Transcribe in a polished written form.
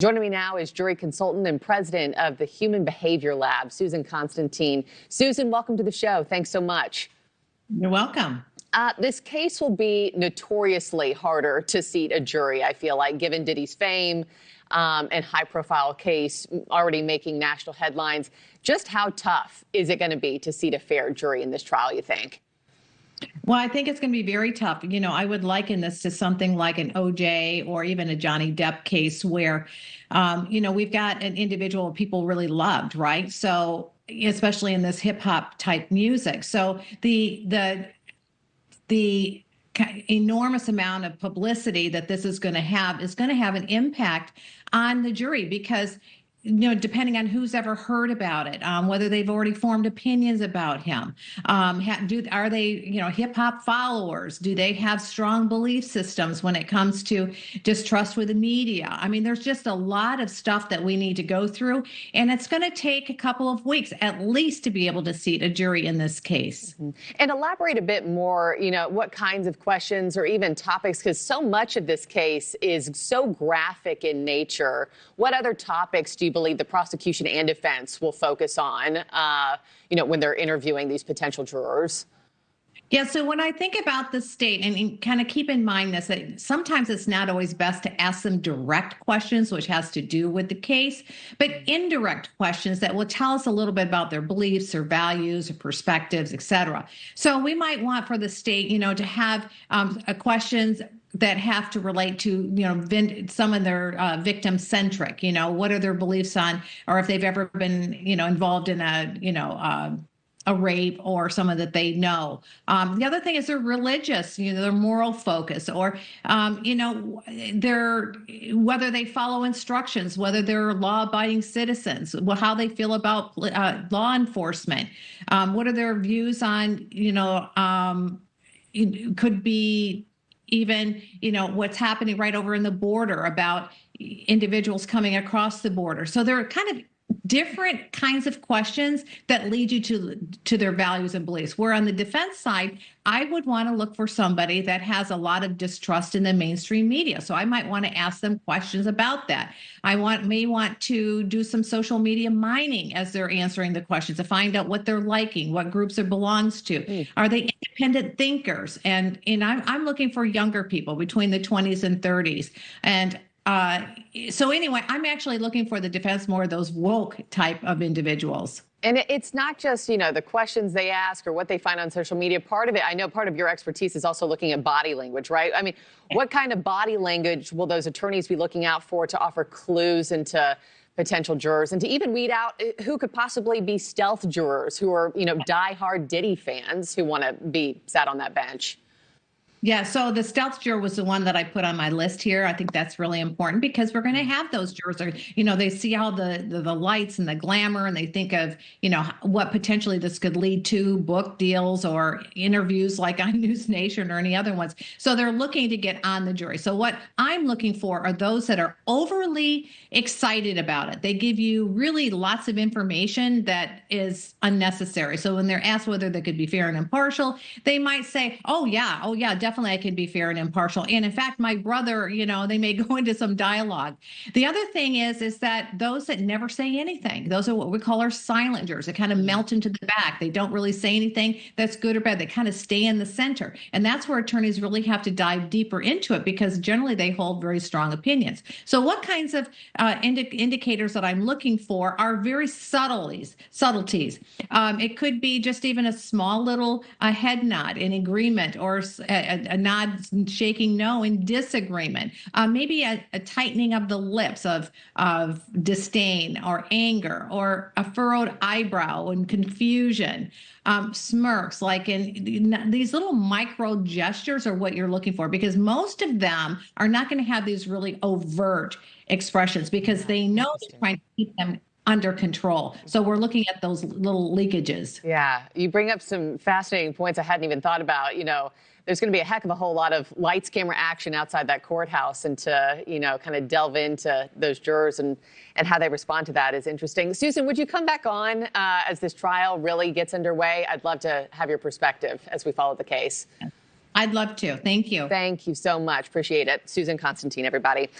Joining me now is jury consultant and president of the Human Behavior Lab, Susan Constantine. Susan, welcome to the show. Thanks so much. You're welcome. This case will be notoriously harder to seat a jury, I feel like, given Diddy's fame and high-profile case already making national headlines. Just how tough is it going to be to seat a fair jury in this trial, you think? Well, I think it's going to be very tough. You know, I would liken this to something like an OJ or even a Johnny Depp case where, we've got an individual people really loved, right? So, especially in this hip hop type music. So the enormous amount of publicity that this is going to have an impact on the jury because, depending on who's ever heard about it, whether they've already formed opinions about him, are they, hip hop followers? Do they have strong belief systems when it comes to distrust with the media? I mean, there's just a lot of stuff that we need to go through, and it's going to take a couple of weeks at least to be able to seat a jury in this case. Mm-hmm. And elaborate a bit more, what kinds of questions or even topics, because so much of this case is so graphic in nature. What other topics do you believe the prosecution and defense will focus on, when they're interviewing these potential jurors? Yeah, so when I think about the state, and kind of keep in mind this, that sometimes it's not always best to ask them direct questions, which has to do with the case, but indirect questions that will tell us a little bit about their beliefs or values or perspectives, et cetera. So we might want for the state, to have questions that have to relate to, some of their victim-centric, what are their beliefs on, or if they've ever been, involved in a rape or someone that they know. The other thing is they're religious, their moral focus, or, whether they follow instructions, whether they're law-abiding citizens, how they feel about law enforcement, what are their views on, it could be even, what's happening right over in the border about individuals coming across the border. So there are kind of different kinds of questions that lead you to their values and beliefs. Where on the defense side, I would want to look for somebody that has a lot of distrust in the mainstream media. So I might want to ask them questions about that. I may want to do some social media mining as they're answering the questions to find out what they're liking, what groups it belongs to. Are they independent thinkers? And I'm looking for younger people between the 20s and 30s. And so anyway, I'm actually looking for the defense more of those woke type of individuals. And it's not just, the questions they ask or what they find on social media. Part of it, I know part of your expertise is also looking at body language, right? I mean, what kind of body language will those attorneys be looking out for to offer clues into potential jurors and to even weed out who could possibly be stealth jurors who are, diehard Diddy fans who want to be sat on that bench? Yeah, so the stealth juror was the one that I put on my list here. I think that's really important because we're going to have those jurors. They see all the lights and the glamour, and they think of, what potentially this could lead to, book deals or interviews like on News Nation or any other ones. So they're looking to get on the jury. So what I'm looking for are those that are overly excited about it. They give you really lots of information that is unnecessary. So when they're asked whether they could be fair and impartial, they might say, oh yeah, definitely I can be fair and impartial. And in fact, my brother, they may go into some dialogue. The other thing is that those that never say anything, those are what we call our silent jurors. They kind of melt into the back. They don't really say anything that's good or bad. They kind of stay in the center. And that's where attorneys really have to dive deeper into it because generally they hold very strong opinions. So what kinds of indicators that I'm looking for are very subtleties. It could be just even a small little head nod in agreement, or a nod shaking no in disagreement, maybe a tightening of the lips of disdain or anger, or a furrowed eyebrow and confusion, smirks, like in these little micro gestures are what you're looking for, because most of them are not going to have these really overt expressions because they know they're trying to keep them under control. So we're looking at those little leakages. Yeah, you bring up some fascinating points I hadn't even thought about. There's going to be a heck of a whole lot of lights, camera action outside that courthouse, and to, kind of delve into those jurors and how they respond to that is interesting. Susan, would you come back on as this trial really gets underway? I'd love to have your perspective as we follow the case. I'd love to. Thank you. Thank you so much. Appreciate it. Susan Constantine, everybody.